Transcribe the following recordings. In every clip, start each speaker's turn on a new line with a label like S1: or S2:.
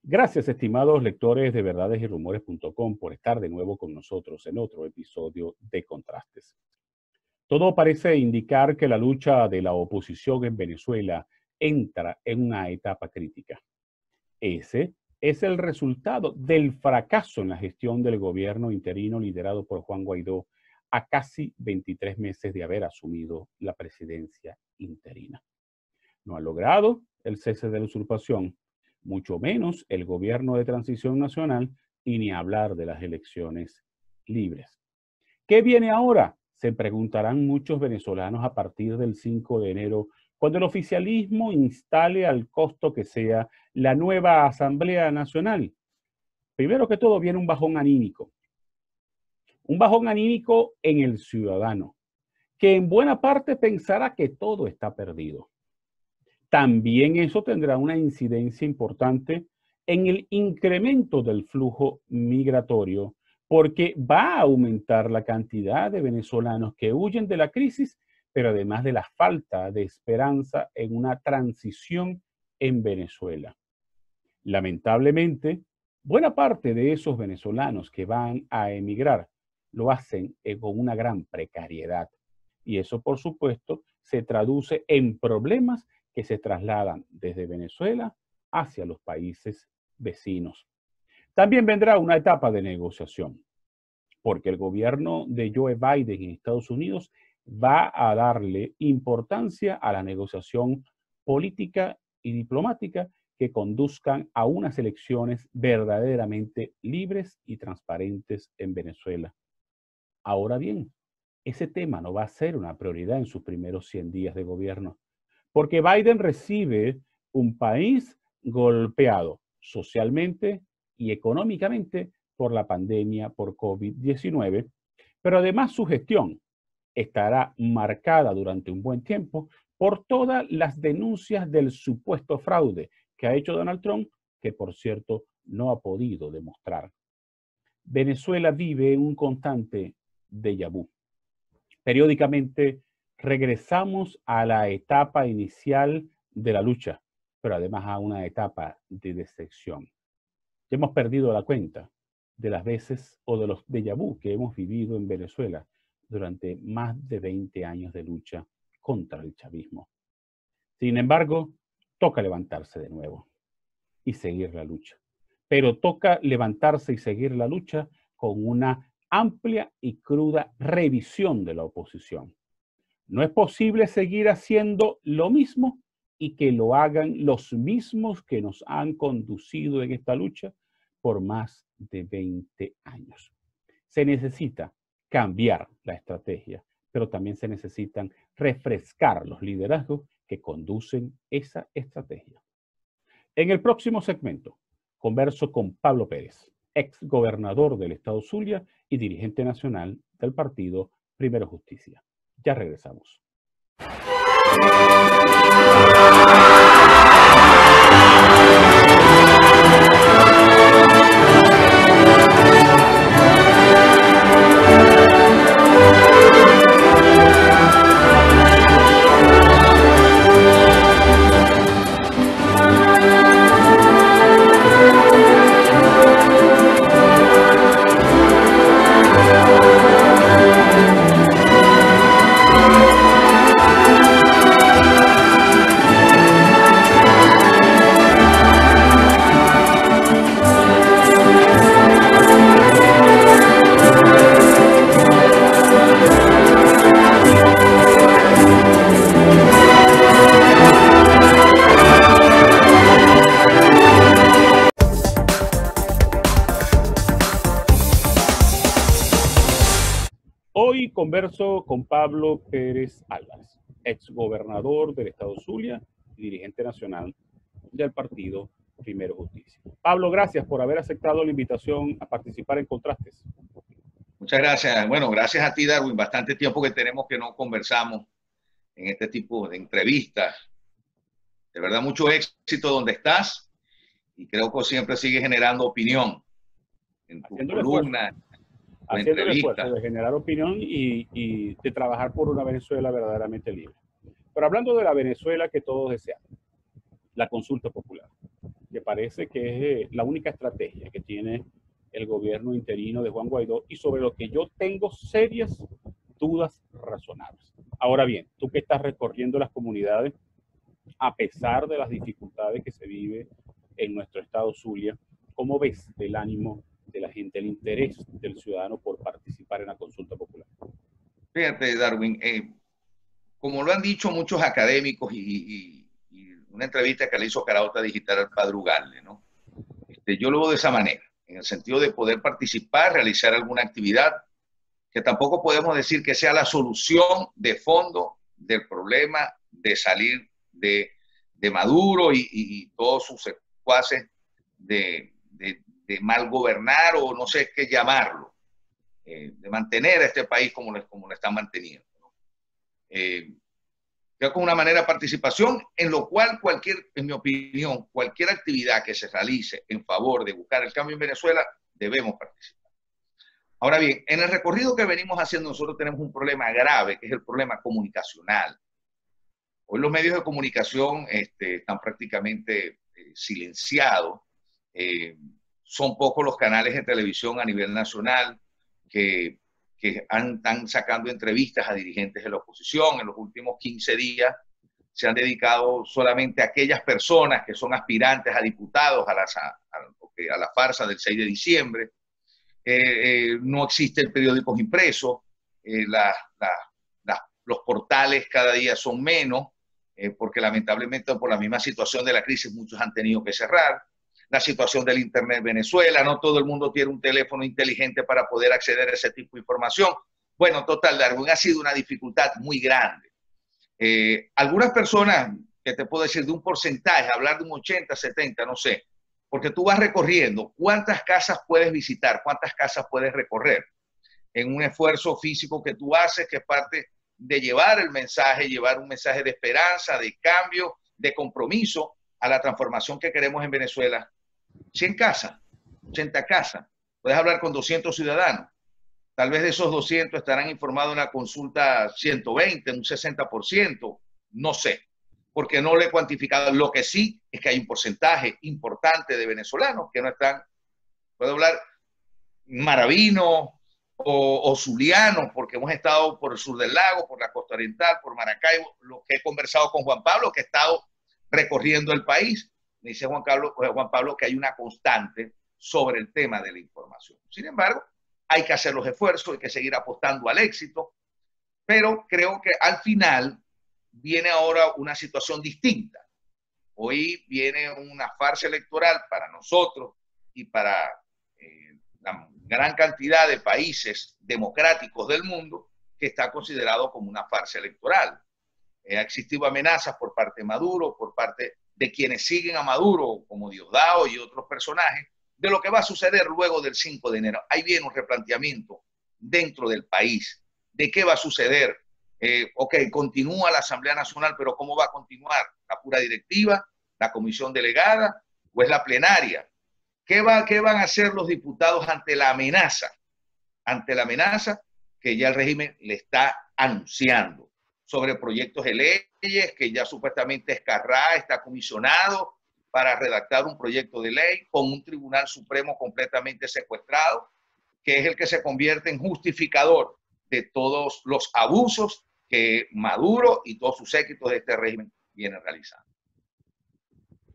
S1: Gracias, estimados lectores de verdadesyRumores.com, por estar de nuevo con nosotros en otro episodio de Contrastes. Todo parece indicar que la lucha de la oposición en Venezuela entra en una etapa crítica. Ese es el resultado del fracaso en la gestión del gobierno interino liderado por Juan Guaidó a casi 23 meses de haber asumido la presidencia interina. No ha logrado el cese de la usurpación, mucho menos el gobierno de transición nacional, y ni hablar de las elecciones libres. ¿Qué viene ahora?, se preguntarán muchos venezolanos a partir del 5 de enero, cuando el oficialismo instale, al costo que sea, la nueva Asamblea Nacional. Primero que todo viene un bajón anímico. Un bajón anímico en el ciudadano, que en buena parte pensará que todo está perdido. También eso tendrá una incidencia importante en el incremento del flujo migratorio, porque va a aumentar la cantidad de venezolanos que huyen de la crisis, pero además de la falta de esperanza en una transición en Venezuela. Lamentablemente, buena parte de esos venezolanos que van a emigrar lo hacen con una gran precariedad. Y eso, por supuesto, se traduce en problemas que se trasladan desde Venezuela hacia los países vecinos. También vendrá una etapa de negociación, porque el gobierno de Joe Biden en Estados Unidos va a darle importancia a la negociación política y diplomática que conduzcan a unas elecciones verdaderamente libres y transparentes en Venezuela. Ahora bien, ese tema no va a ser una prioridad en sus primeros 100 días de gobierno, porque Biden recibe un país golpeado socialmente y económicamente por la pandemia por COVID-19, pero además su gestión estará marcada durante un buen tiempo por todas las denuncias del supuesto fraude que ha hecho Donald Trump, que por cierto no ha podido demostrar. Venezuela vive en un constante déjà vu. Periódicamente regresamos a la etapa inicial de la lucha, pero además a una etapa de decepción. Ya hemos perdido la cuenta de las veces o de los déjà vu que hemos vivido en Venezuela durante más de 20 años de lucha contra el chavismo. Sin embargo, toca levantarse de nuevo y seguir la lucha. Pero toca levantarse y seguir la lucha con una amplia y cruda revisión de la oposición. No es posible seguir haciendo lo mismo y que lo hagan los mismos que nos han conducido en esta lucha por más de 20 años. Se necesita cambiar la estrategia, pero también se necesitan refrescar los liderazgos que conducen esa estrategia. En el próximo segmento, converso con Pablo Pérez, ex gobernador del estado Zulia y dirigente nacional del partido Primero Justicia. Ya regresamos. Hoy converso con Pablo Pérez Álvarez, ex gobernador del estado Zulia y dirigente nacional del partido Primero Justicia. Pablo, gracias por haber aceptado la invitación a participar en Contrastes.
S2: Muchas gracias. Bueno, gracias a ti, Darwin. Bastante tiempo que tenemos que no conversamos en este tipo de entrevistas. De verdad, mucho éxito donde estás y creo que siempre sigues generando opinión en tus columnas,
S1: haciendo el esfuerzo de generar opinión y de trabajar por una Venezuela verdaderamente libre. Pero hablando de la Venezuela que todos desean, la consulta popular. que parece que es la única estrategia que tiene el gobierno interino de Juan Guaidó y sobre lo que yo tengo serias dudas razonables. Ahora bien, tú que estás recorriendo las comunidades, a pesar de las dificultades que se vive en nuestro estado Zulia, ¿cómo ves el ánimo de la gente, el interés del ciudadano por participar en la consulta popular?
S2: Fíjate, Darwin, como lo han dicho muchos académicos y una entrevista que le hizo Carauta Digital al Padre Ugalde, ¿no? Yo lo veo de esa manera, en el sentido de poder participar, realizar alguna actividad, que tampoco podemos decir que sea la solución de fondo del problema de salir de Maduro y todos sus secuaces de mal gobernar, o no sé qué llamarlo, de mantener a este país como lo están manteniendo, ¿no? Creo que una manera de participación en lo cual en mi opinión, cualquier actividad que se realice en favor de buscar el cambio en Venezuela, debemos participar. Ahora bien, en el recorrido que venimos haciendo nosotros tenemos un problema grave, que es el problema comunicacional. Hoy los medios de comunicación están prácticamente silenciados. Son pocos los canales de televisión a nivel nacional que están sacando entrevistas a dirigentes de la oposición. En los últimos 15 días se han dedicado solamente a aquellas personas que son aspirantes a diputados a la farsa del 6 de diciembre. No existen periódicos impresos, los portales cada día son menos, porque lamentablemente por la misma situación de la crisis muchos han tenido que cerrar. La situación del Internet en Venezuela, no todo el mundo tiene un teléfono inteligente para poder acceder a ese tipo de información. Bueno, total, Darwin, ha sido una dificultad muy grande. Algunas personas, que te puedo decir de un porcentaje, hablar de un 80, 70, no sé, porque tú vas recorriendo, ¿cuántas casas puedes visitar? ¿Cuántas casas puedes recorrer? En un esfuerzo físico que tú haces, que es parte de llevar el mensaje, llevar un mensaje de esperanza, de cambio, de compromiso a la transformación que queremos en Venezuela. 100 casas, 80 casas, puedes hablar con 200 ciudadanos. Tal vez de esos 200 estarán informados en la consulta 120, un 60%, no sé, porque no le he cuantificado. Lo que sí es que hay un porcentaje importante de venezolanos que no están, puedo hablar maravinos o zulianos, porque hemos estado por el sur del lago, por la costa oriental, por Maracaibo, lo que he conversado con Juan Pablo, que ha estado recorriendo el país. Me dice Juan Pablo que hay una constante sobre el tema de la información. Sin embargo, hay que hacer los esfuerzos, hay que seguir apostando al éxito, pero creo que al final viene ahora una situación distinta. Hoy viene una farsa electoral para nosotros y para la gran cantidad de países democráticos del mundo, que está considerado como una farsa electoral. Ha existido amenazas por parte de Maduro, por parte de quienes siguen a Maduro, como Diosdado y otros personajes, de lo que va a suceder luego del 5 de enero. Ahí viene un replanteamiento dentro del país de qué va a suceder. Ok, continúa la Asamblea Nacional, pero ¿cómo va a continuar? ¿La pura directiva, la comisión delegada o es la plenaria? ¿Qué van a hacer los diputados ante la amenaza? Ante la amenaza que ya el régimen le está anunciando sobre proyectos de leyes, que ya supuestamente Escarrá está comisionado para redactar un proyecto de ley con un Tribunal Supremo completamente secuestrado, que es el que se convierte en justificador de todos los abusos que Maduro y todos sus séquitos de este régimen vienen realizando.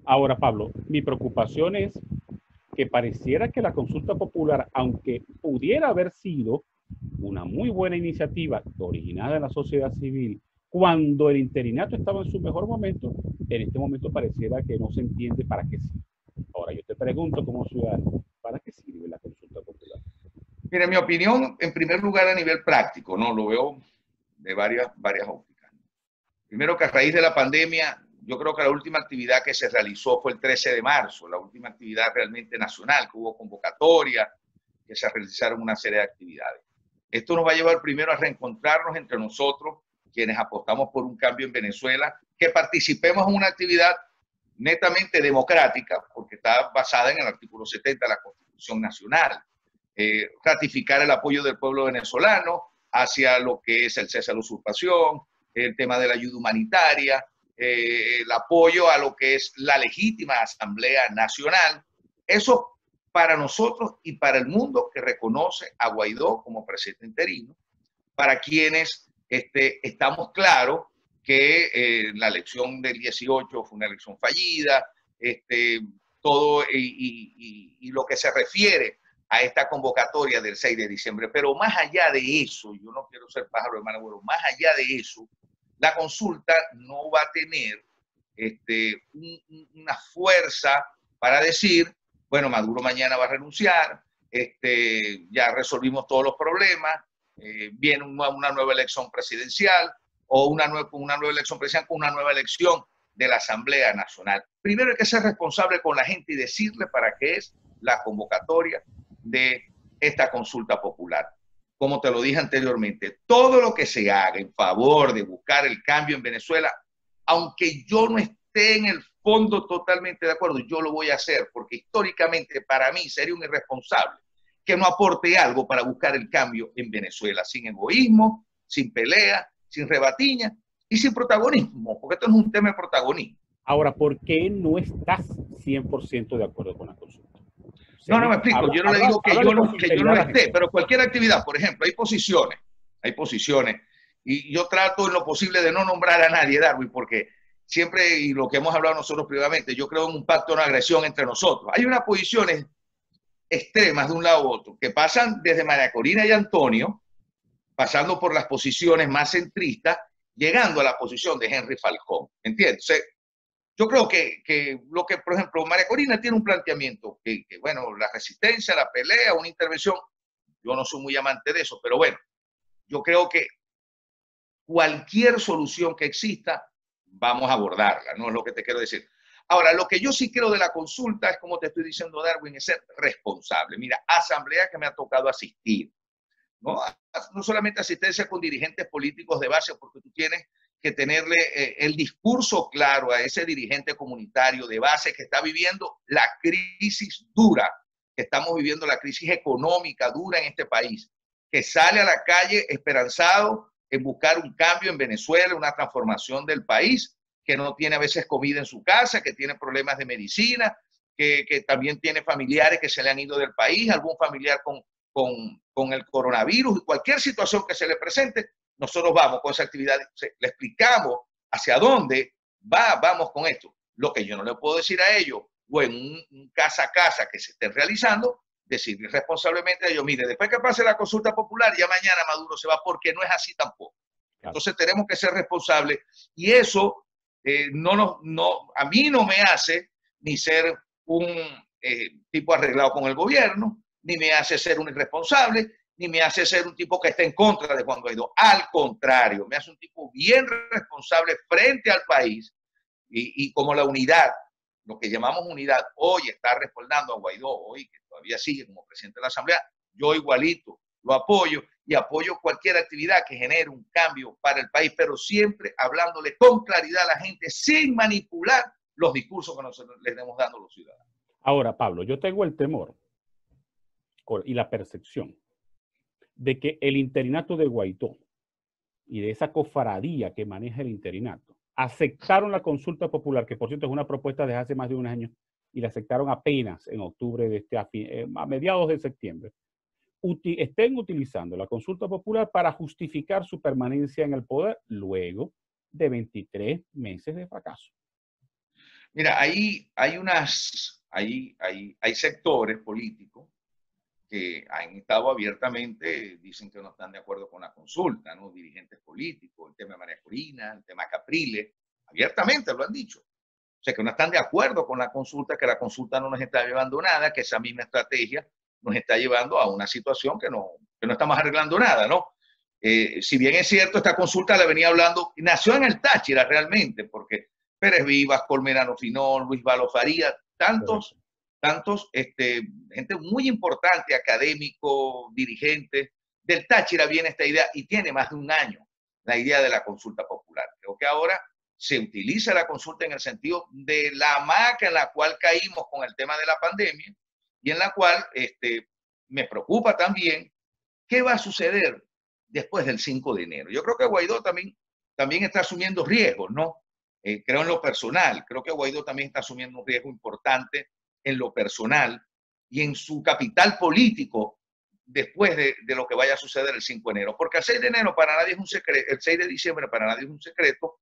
S1: Ahora, Pablo, mi preocupación es que pareciera que la consulta popular, aunque pudiera haber sido una muy buena iniciativa originada en la sociedad civil, cuando el interinato estaba en su mejor momento, en este momento pareciera que no se entiende para qué sirve. Ahora, yo te pregunto como ciudadano, ¿para qué sirve la consulta popular?
S2: Mira, en mi opinión, en primer lugar a nivel práctico, ¿no? Lo veo de varias ópticas. Primero que a raíz de la pandemia, yo creo que la última actividad que se realizó fue el 13 de marzo, la última actividad realmente nacional, que hubo convocatoria, que se realizaron una serie de actividades. Esto nos va a llevar primero a reencontrarnos entre nosotros, quienes apostamos por un cambio en Venezuela, que participemos en una actividad netamente democrática, porque está basada en el artículo 70 de la Constitución Nacional. Ratificar el apoyo del pueblo venezolano hacia lo que es el cese a la usurpación, el tema de la ayuda humanitaria, el apoyo a lo que es la legítima Asamblea Nacional. Eso para nosotros y para el mundo que reconoce a Guaidó como presidente interino, para quienes estamos claros que la elección del 18 fue una elección fallida, todo y lo que se refiere a esta convocatoria del 6 de diciembre. Pero más allá de eso, yo no quiero ser pájaro de mal agüero, más allá de eso, la consulta no va a tener una fuerza para decir, bueno, Maduro mañana va a renunciar, ya resolvimos todos los problemas, viene una nueva elección presidencial o una nueva elección presidencial con una nueva elección de la Asamblea Nacional. Primero hay que ser responsable con la gente y decirle para qué es la convocatoria de esta consulta popular. Como te lo dije anteriormente, todo lo que se haga en favor de buscar el cambio en Venezuela, aunque yo no esté en el fondo totalmente de acuerdo, yo lo voy a hacer, porque históricamente para mí sería un irresponsable que no aporte algo para buscar el cambio en Venezuela, sin egoísmo, sin pelea, sin rebatiña y sin protagonismo, porque esto no es un tema de protagonismo.
S1: Ahora, ¿por qué no estás 100% de acuerdo con la consulta?
S2: No, no me explico. Yo no le digo que yo no esté, pero cualquier actividad, por ejemplo, hay posiciones, y yo trato en lo posible de no nombrar a nadie, Darwin, porque siempre, y lo que hemos hablado nosotros privadamente, yo creo en un pacto de no agresión entre nosotros. Hay unas posiciones extremas de un lado a otro, que pasan desde María Corina y Antonio, pasando por las posiciones más centristas, llegando a la posición de Henry Falcón, ¿entiendes? O sea, yo creo que lo que, por ejemplo, María Corina tiene un planteamiento que, bueno, la resistencia, la pelea, una intervención, yo no soy muy amante de eso, pero bueno, yo creo que cualquier solución que exista, vamos a abordarla, no es lo que te quiero decir. Ahora, lo que yo sí creo de la consulta es, como te estoy diciendo, Darwin, es ser responsable. Mira, asamblea que me ha tocado asistir, ¿no? No solamente asistencia con dirigentes políticos de base, porque tú tienes que tenerle el discurso claro a ese dirigente comunitario de base que está viviendo la crisis dura, que estamos viviendo la crisis económica dura en este país, que sale a la calle esperanzado en buscar un cambio en Venezuela, una transformación del país, que no tiene a veces comida en su casa, que tiene problemas de medicina, que también tiene familiares que se le han ido del país, algún familiar con el coronavirus, y cualquier situación que se le presente, nosotros vamos con esa actividad, le explicamos hacia dónde vamos con esto. Lo que yo no le puedo decir a ellos, o en un casa a casa que se esté realizando, decirle responsablemente a ellos, mire, después que pase la consulta popular, ya mañana Maduro se va, porque no es así tampoco. Entonces tenemos que ser responsables, y eso a mí no me hace ni ser un tipo arreglado con el gobierno, ni me hace ser un irresponsable, ni me hace ser un tipo que está en contra de Juan Guaidó. Al contrario, me hace un tipo bien responsable frente al país, y como la unidad, lo que llamamos unidad, hoy está respaldando a Guaidó, hoy que todavía sigue como presidente de la Asamblea, yo igualito lo apoyo, y apoyo cualquier actividad que genere un cambio para el país, pero siempre hablándole con claridad a la gente, sin manipular los discursos que nosotros les estamos dando a los ciudadanos.
S1: Ahora, Pablo, yo tengo el temor y la percepción de que el interinato de Guaidó y de esa cofradía que maneja el interinato aceptaron la consulta popular, que por cierto es una propuesta desde hace más de un año, y la aceptaron apenas en octubre de a mediados de septiembre, estén utilizando la consulta popular para justificar su permanencia en el poder luego de 23 meses de fracaso.
S2: Mira, hay sectores políticos que han estado abiertamente, dicen que no están de acuerdo con la consulta, ¿no? Dirigentes políticos, el tema de María Corina, el tema Capriles, abiertamente lo han dicho. O sea, que no están de acuerdo con la consulta, que la consulta no nos está llevando a nada, que esa misma estrategia nos está llevando a una situación que no estamos arreglando nada, ¿no? Si bien es cierto, esta consulta la venía hablando, nació en el Táchira realmente, porque Pérez Vivas, Colmerano Finón, Luis Valo Faría, tantos, gente muy importante, académico, dirigente, del Táchira viene esta idea, y tiene más de un año la idea de la consulta popular. Creo que ahora se utiliza la consulta en el sentido de la hamaca en la cual caímos con el tema de la pandemia, y en la cual me preocupa también qué va a suceder después del 5 de enero. Yo creo que Guaidó también está asumiendo riesgos, ¿no? Creo en lo personal, creo que Guaidó también está asumiendo un riesgo importante en lo personal y en su capital político después de lo que vaya a suceder el 5 de enero. Porque el 6 de enero para nadie es un secreto, el 6 de diciembre para nadie es un secreto.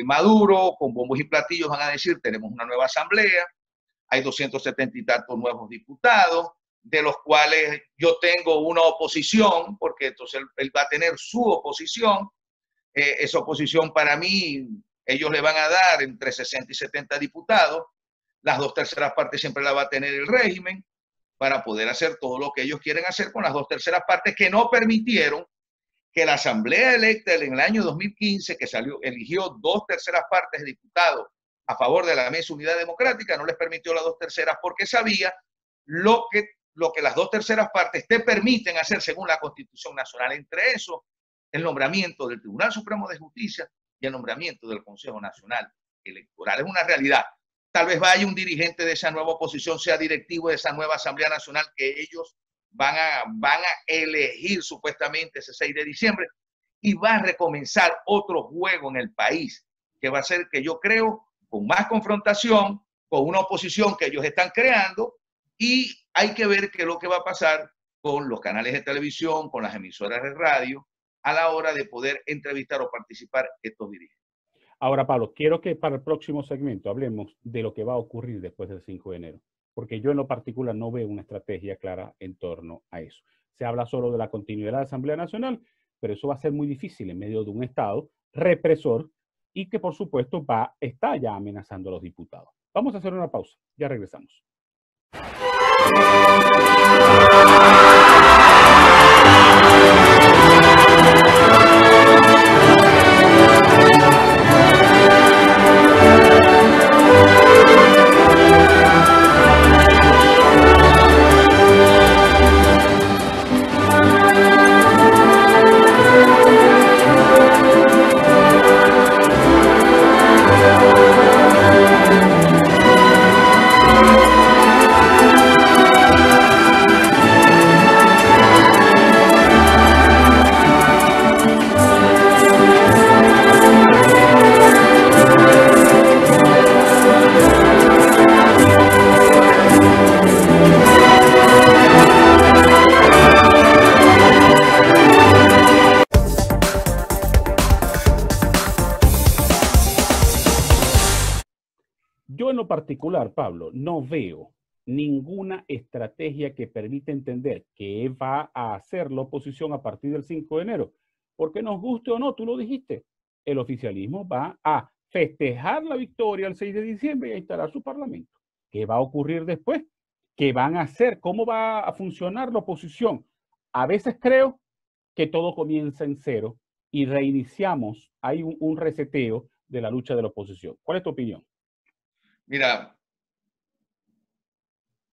S2: Maduro, con bombos y platillos, van a decir, tenemos una nueva asamblea, hay 270 y tantos nuevos diputados, de los cuales yo tengo una oposición, porque entonces él va a tener su oposición. Esa oposición para mí, ellos le van a dar entre 60 y 70 diputados, las 2/3 partes siempre la va a tener el régimen, para poder hacer todo lo que ellos quieren hacer con las 2/3 partes que no permitieron que la asamblea electa en el año 2015, que eligió 2/3 partes de diputados a favor de la Mesa Unidad Democrática, no les permitió las 2/3 porque sabía lo que las 2/3 partes te permiten hacer según la Constitución Nacional. Entre eso, el nombramiento del Tribunal Supremo de Justicia y el nombramiento del Consejo Nacional Electoral. Es una realidad. Tal vez vaya un dirigente de esa nueva oposición, sea directivo de esa nueva Asamblea Nacional que ellos van a elegir supuestamente ese 6 de diciembre y va a recomenzar otro juego en el país, que va a ser, que yo creo, con más confrontación, con una oposición que ellos están creando, y hay que ver qué es lo que va a pasar con los canales de televisión, con las emisoras de radio, a la hora de poder entrevistar o participar estos dirigentes.
S1: Ahora, Pablo, quiero que para el próximo segmento hablemos de lo que va a ocurrir después del 5 de enero, porque yo en lo particular no veo una estrategia clara en torno a eso. Se habla solo de la continuidad de la Asamblea Nacional, pero eso va a ser muy difícil en medio de un Estado represor y que, por supuesto, está ya amenazando a los diputados. Vamos a hacer una pausa, ya regresamos. Yo en lo particular, Pablo, no veo ninguna estrategia que permita entender qué va a hacer la oposición a partir del 5 de enero. Porque nos guste o no, tú lo dijiste, el oficialismo va a festejar la victoria el 6 de diciembre y a instalar su parlamento. ¿Qué va a ocurrir después? ¿Qué van a hacer? ¿Cómo va a funcionar la oposición? A veces creo que todo comienza en cero y reiniciamos, hay un reseteo de la lucha de la oposición. ¿Cuál es tu opinión?
S2: Mira,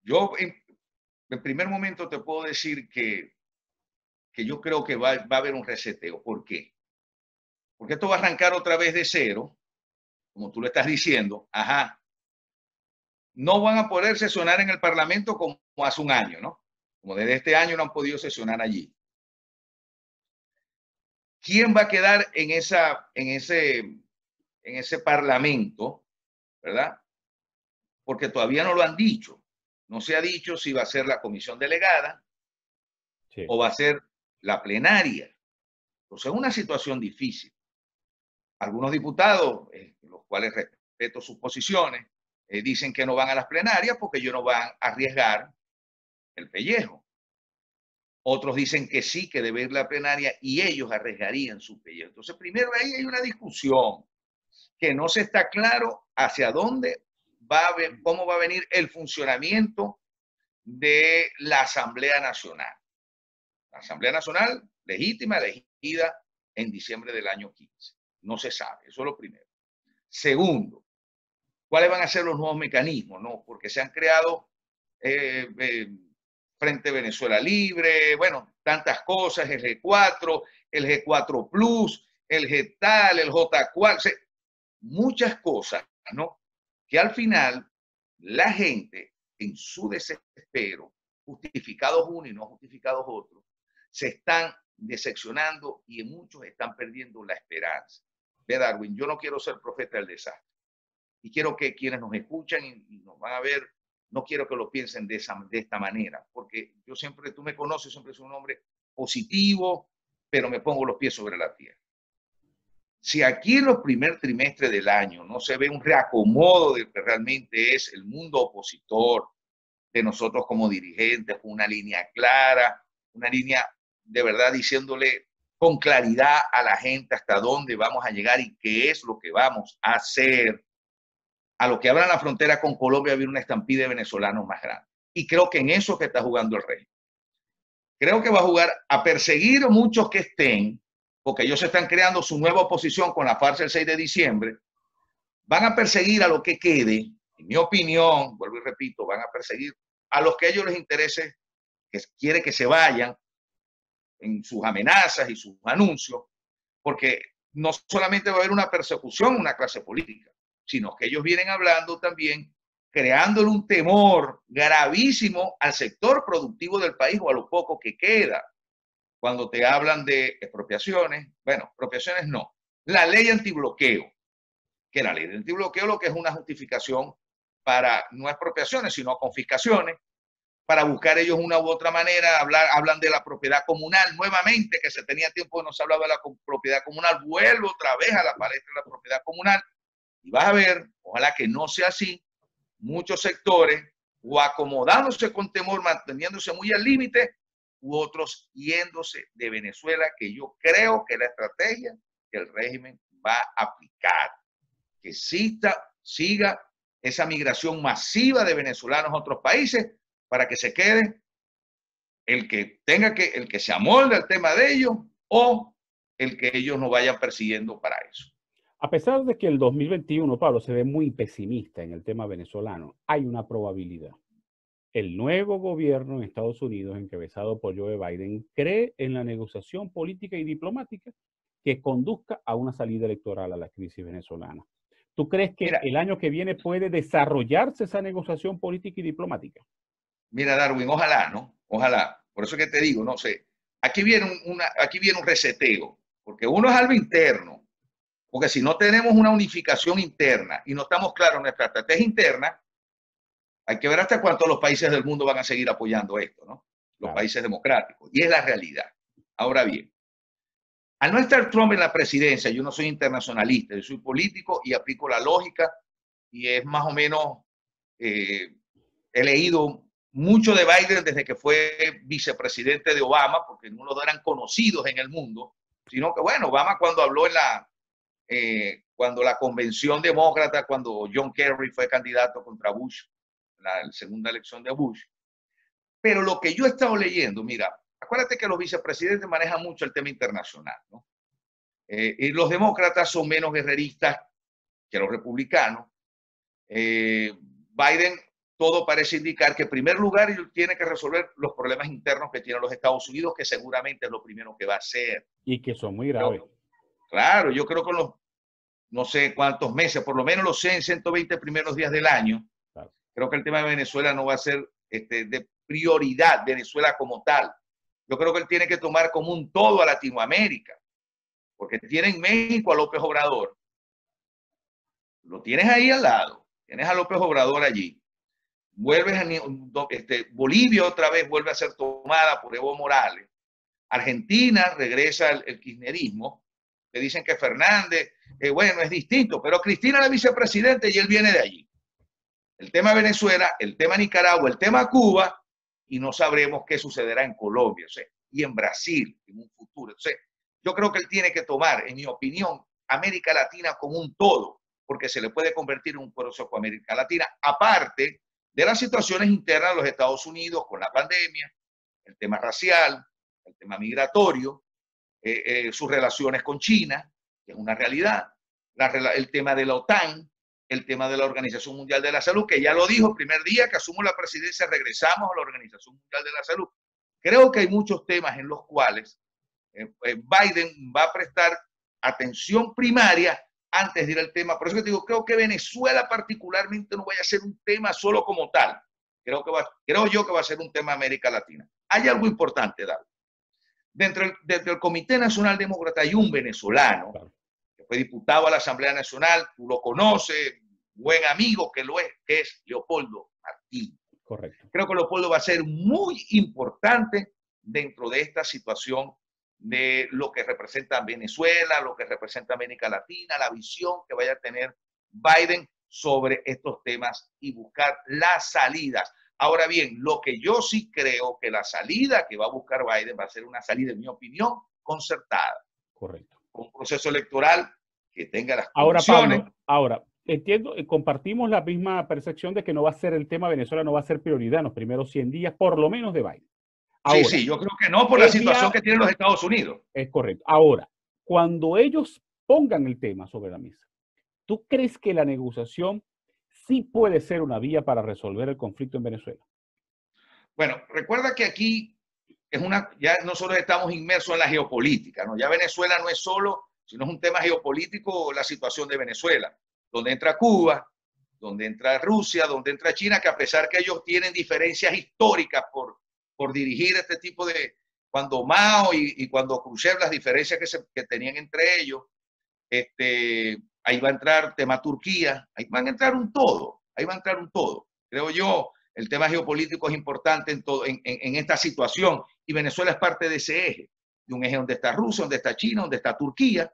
S2: yo en primer momento te puedo decir que yo creo que va a haber un reseteo. ¿Por qué? Porque esto va a arrancar otra vez de cero, como tú lo estás diciendo. Ajá. No van a poder sesionar en el Parlamento como hace un año, ¿no? Como desde este año no han podido sesionar allí. ¿Quién va a quedar en ese Parlamento, verdad? Porque todavía no lo han dicho. No se ha dicho si va a ser la comisión delegada, sí, o va a ser la plenaria. Entonces es una situación difícil. Algunos diputados, los cuales respeto sus posiciones, dicen que no van a las plenarias porque ellos no van a arriesgar el pellejo. Otros dicen que sí, que debe ir la plenaria y ellos arriesgarían su pellejo. Entonces, primero ahí hay una discusión que no se está claro hacia dónde cómo va a venir el funcionamiento de la Asamblea Nacional. La Asamblea Nacional, legítima, elegida en diciembre del año 15. No se sabe, eso es lo primero. Segundo, ¿cuáles van a ser los nuevos mecanismos? ¿No? Porque se han creado Frente Venezuela Libre, bueno, tantas cosas, el G4, el G4 Plus, el G tal, el J cual, muchas cosas, ¿no? Que al final la gente, en su desespero, justificados unos y no justificados otros, se están decepcionando y en muchos están perdiendo la esperanza. ve Darwin, yo no quiero ser profeta del desastre. Y quiero que quienes nos escuchan y nos van a ver, no quiero que lo piensen de esta manera, porque yo siempre, tú me conoces, siempre soy un hombre positivo, pero me pongo los pies sobre la tierra. Si aquí en los primer trimestres del año no se ve un reacomodo de que realmente es el mundo opositor, de nosotros como dirigentes, con una línea clara, una línea de verdad diciéndole con claridad a la gente hasta dónde vamos a llegar y qué es lo que vamos a hacer. A lo que abran la frontera con Colombia, viene una estampida de venezolanos más grande. Y creo que en eso que está jugando el rey. Creo que va a jugar a perseguir a muchos que estén, porque ellos están creando su nueva oposición con la farsa del 6 de diciembre. Van a perseguir a lo que quede, en mi opinión, vuelvo y repito, van a perseguir a los que a ellos les interese, que quiere que se vayan en sus amenazas y sus anuncios, porque no solamente va a haber una persecución a una clase política, sino que ellos vienen hablando también, creándole un temor gravísimo al sector productivo del país o a lo poco que queda. Cuando te hablan de expropiaciones, bueno, expropiaciones no, la ley antibloqueo, que la ley de antibloqueo lo que es una justificación para no expropiaciones, sino confiscaciones, para buscar ellos una u otra manera, hablan de la propiedad comunal nuevamente, que se tenía tiempo que no se hablaba de la propiedad comunal, vuelve otra vez a la palestra de la propiedad comunal, y vas a ver, ojalá que no sea así, muchos sectores o acomodándose con temor, manteniéndose muy al límite, u otros yéndose de Venezuela, que yo creo que la estrategia que el régimen va a aplicar, que siga esa migración masiva de venezolanos a otros países para que se quede el que se amolde al tema de ellos o el que ellos no vayan persiguiendo para eso.
S1: A pesar de que el 2021, Pablo, se ve muy pesimista en el tema venezolano, hay una probabilidad. El nuevo gobierno en Estados Unidos, encabezado por Joe Biden, cree en la negociación política y diplomática que conduzca a una salida electoral a la crisis venezolana. ¿Tú crees que el año que viene puede desarrollarse esa negociación política y diplomática?
S2: Mira, Darwin, ojalá, ¿no? Ojalá. Por eso que te digo, no sé. Aquí viene un reseteo, porque uno es algo interno, porque si no tenemos una unificación interna y no estamos claros en nuestra estrategia interna, hay que ver hasta cuánto los países del mundo van a seguir apoyando esto, ¿no? Los países democráticos. Y es la realidad. Ahora bien, al no estar Trump en la presidencia, yo no soy internacionalista, yo soy político y aplico la lógica y es más o menos, he leído mucho de Biden desde que fue vicepresidente de Obama, porque no lo eran conocidos en el mundo, sino que, bueno, Obama cuando habló cuando la convención demócrata, cuando John Kerry fue candidato contra Bush, la segunda elección de Bush. Pero lo que yo he estado leyendo, mira, acuérdate que los vicepresidentes manejan mucho el tema internacional, ¿no? Y los demócratas son menos guerreristas que los republicanos. Biden, todo parece indicar que en primer lugar él tiene que resolver los problemas internos que tienen los Estados Unidos, que seguramente es lo primero que va a hacer.
S1: Y que son muy graves.
S2: Claro, yo creo que los, no sé cuántos meses, por lo menos los 120 primeros días del año, claro, creo que el tema de Venezuela no va a ser de prioridad, Venezuela como tal. Yo creo que él tiene que tomar como un todo a Latinoamérica, porque tiene en México a López Obrador. Lo tienes ahí al lado, tienes a López Obrador allí. Vuelves a Bolivia otra vez vuelve a ser tomada por Evo Morales. Argentina regresa el kirchnerismo. Le dicen que Fernández, bueno, es distinto, pero Cristina es la vicepresidenta y él viene de allí. El tema Venezuela, el tema Nicaragua, el tema Cuba, y no sabremos qué sucederá en Colombia, o sea, y en Brasil en un futuro. O sea, yo creo que él tiene que tomar, en mi opinión, América Latina como un todo, porque se le puede convertir en un proceso con América Latina, aparte de las situaciones internas de los Estados Unidos con la pandemia, el tema racial, el tema migratorio, sus relaciones con China, que es una realidad, el tema de la OTAN, el tema de la Organización Mundial de la Salud, que ya lo dijo el primer día que asumo la presidencia, regresamos a la Organización Mundial de la Salud. Creo que hay muchos temas en los cuales Biden va a prestar atención primaria antes de ir al tema. Por eso que te digo, creo que Venezuela particularmente no vaya a ser un tema solo como tal. Creo yo que va a ser un tema de América Latina. Hay algo importante, David. Dentro del Comité Nacional Demócrata hay un venezolano, que fue diputado a la Asamblea Nacional, tú lo conoces, buen amigo que lo es, que es Leopoldo Martínez.
S1: Correcto.
S2: Creo que Leopoldo va a ser muy importante dentro de esta situación de lo que representa Venezuela, lo que representa América Latina, la visión que vaya a tener Biden sobre estos temas y buscar las salidas. Ahora bien, lo que yo sí creo que la salida que va a buscar Biden va a ser una salida, en mi opinión, concertada.
S1: Correcto.
S2: Con un proceso electoral que tenga las
S1: Ahora,
S2: condiciones.
S1: Pablo, ahora, entiendo, compartimos la misma percepción de que no va a ser el tema Venezuela, no va a ser prioridad en los primeros 100 días, por lo menos de Biden. Ahora,
S2: Sí, yo creo que no por la situación que tienen los Estados Unidos.
S1: Es correcto. Ahora, cuando ellos pongan el tema sobre la mesa, ¿tú crees que la negociación sí puede ser una vía para resolver el conflicto en Venezuela?
S2: Bueno, recuerda que aquí ya nosotros estamos inmersos en la geopolítica, ¿no? Ya Venezuela no es solo, sino es un tema geopolítico la situación de Venezuela, donde entra Cuba, donde entra Rusia, donde entra China, que a pesar que ellos tienen diferencias históricas por dirigir este tipo de, cuando Mao y cuando Khrushchev, las diferencias que tenían entre ellos, ahí va a entrar tema Turquía, ahí van a entrar un todo, ahí va a entrar un todo. Creo yo, el tema geopolítico es importante en esta situación y Venezuela es parte de ese eje, de un eje donde está Rusia, donde está China, donde está Turquía,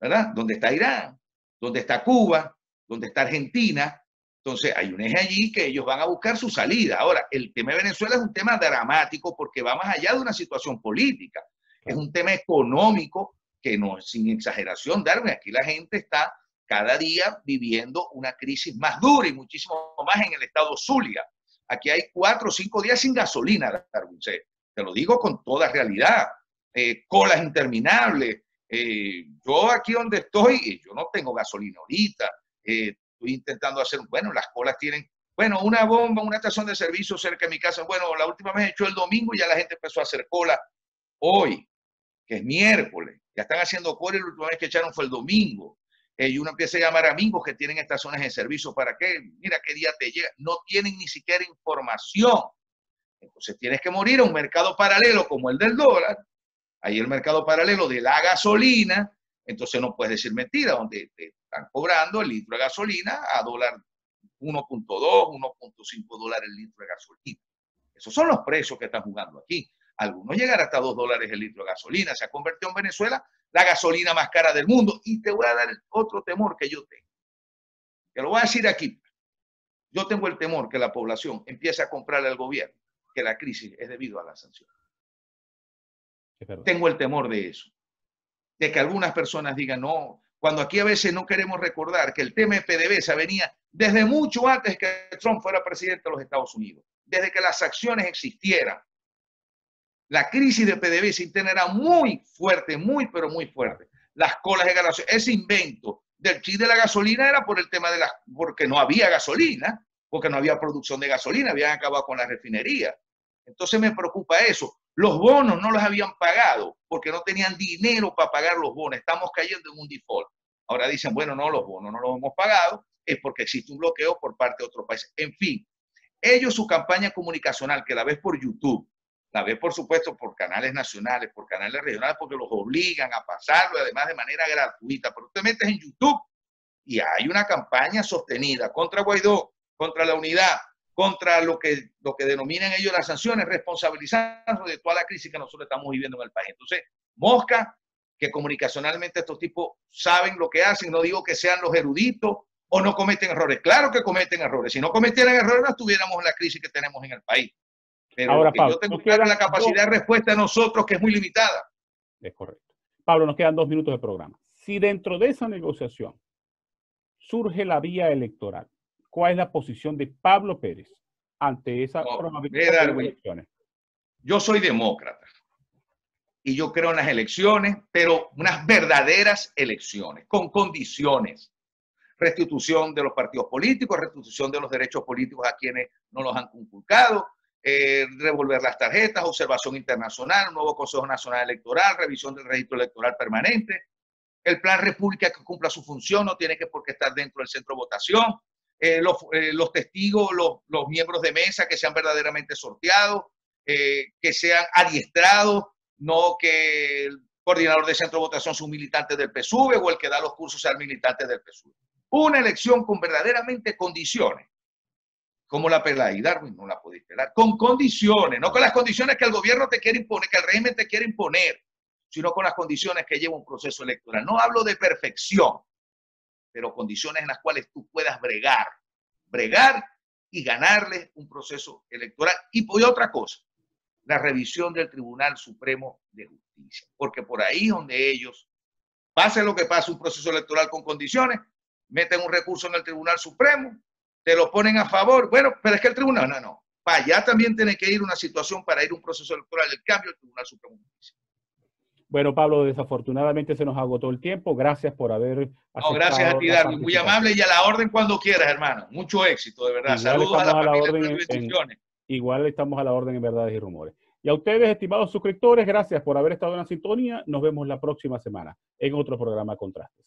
S2: ¿verdad? Donde está Irán, donde está Cuba, donde está Argentina. Entonces hay un eje allí que ellos van a buscar su salida. Ahora, el tema de Venezuela es un tema dramático porque va más allá de una situación política. Es un tema económico que no, sin exageración, Darwin, aquí la gente está cada día viviendo una crisis más dura y muchísimo más en el estado Zulia. Aquí hay 4 o 5 días sin gasolina, Darwin. Te lo digo con toda realidad. Colas interminables. Yo aquí donde estoy, yo no tengo gasolina ahorita. Estoy intentando hacer, bueno, las colas tienen, bueno, una bomba, una estación de servicio cerca de mi casa. Bueno, la última vez he hecho el domingo y ya la gente empezó a hacer cola hoy, que es miércoles. Ya están haciendo cola y la última vez que echaron fue el domingo. Y uno empieza a llamar a amigos que tienen estaciones de servicio para qué, mira qué día te llega. No tienen ni siquiera información. Entonces tienes que morir a un mercado paralelo como el del dólar. Ahí el mercado paralelo de la gasolina. Entonces no puedes decir mentira, donde te están cobrando el litro de gasolina a dólar 1.2, 1.5 dólares el litro de gasolina. Esos son los precios que están jugando aquí. Algunos llegan hasta 2 dólares el litro de gasolina. Se ha convertido en Venezuela la gasolina más cara del mundo. Y te voy a dar otro temor que yo tengo. Te lo voy a decir aquí. Yo tengo el temor que la población empiece a comprarle al gobierno que la crisis es debido a las sanciones. Tengo el temor de eso. De que algunas personas digan, no, cuando aquí a veces no queremos recordar que el tema de PDVSA venía desde mucho antes que Trump fuera presidente de los Estados Unidos, desde que las acciones existieran. La crisis de PDVSA interna era muy fuerte, pero muy fuerte. Las colas de gasolina, ese invento del chip de la gasolina era por el tema de porque no había gasolina, porque no había producción de gasolina, habían acabado con la refinería. Entonces me preocupa eso. Los bonos no los habían pagado porque no tenían dinero para pagar los bonos. Estamos cayendo en un default. Ahora dicen, bueno, no, los bonos no los hemos pagado, es porque existe un bloqueo por parte de otros países. En fin, ellos su campaña comunicacional, que la ves por YouTube, la ves por supuesto por canales nacionales, por canales regionales, porque los obligan a pasarlo, además de manera gratuita. Pero te metes en YouTube y hay una campaña sostenida contra Guaidó, contra la unidad, contra lo que denominan ellos las sanciones, responsabilizando de toda la crisis que nosotros estamos viviendo en el país. Entonces, mosca, que comunicacionalmente estos tipos saben lo que hacen, no digo que sean los eruditos o no cometen errores, claro que cometen errores, si no cometieran errores no estuviéramos en la crisis que tenemos en el país. Pero
S1: ahora,
S2: lo que
S1: Pablo,
S2: yo tengo claro es la capacidad de respuesta de nosotros, que es muy limitada.
S1: Es correcto. Pablo, nos quedan 2 minutos de programa. Si dentro de esa negociación surge la vía electoral, ¿cuál es la posición de Pablo Pérez ante esa probabilidad de elecciones?
S2: Yo soy demócrata y yo creo en las elecciones, pero unas verdaderas elecciones, con condiciones. Restitución de los partidos políticos, restitución de los derechos políticos a quienes no los han conculcado, revolver las tarjetas, observación internacional, un nuevo Consejo Nacional Electoral, revisión del registro electoral permanente, el plan República que cumpla su función, no tiene que por qué estar dentro del centro de votación, los testigos, los miembros de mesa que sean verdaderamente sorteados, que sean adiestrados, no que coordinador de centro de votación sea un militante del PSUV o el que da los cursos sea el militante del PSUV. Una elección con verdaderamente condiciones, como la peláis, Darwin, no la podéis pelar, con condiciones, no con las condiciones que el gobierno te quiere imponer, que el régimen te quiere imponer, sino con las condiciones que lleva un proceso electoral. No hablo de perfección, pero condiciones en las cuales tú puedas bregar y ganarle un proceso electoral. Y otra cosa, la revisión del Tribunal Supremo de Justicia, porque por ahí donde ellos, pase lo que pase, un proceso electoral con condiciones, meten un recurso en el Tribunal Supremo, te lo ponen a favor, bueno, pero es que el Tribunal, no, para allá también tiene que ir una situación para ir a un proceso electoral, el cambio del Tribunal Supremo de Justicia.
S1: Bueno, Pablo, desafortunadamente se nos agotó el tiempo. Gracias por haber
S2: aceptado. No, gracias a ti, Darwin. Muy amable y a la orden cuando quieras, hermano. Mucho éxito, de verdad.
S1: Igual
S2: saludos a la familia
S1: orden igual estamos a la orden en Verdades y Rumores. Y a ustedes, estimados suscriptores, gracias por haber estado en la sintonía. Nos vemos la próxima semana en otro programa Contrastes.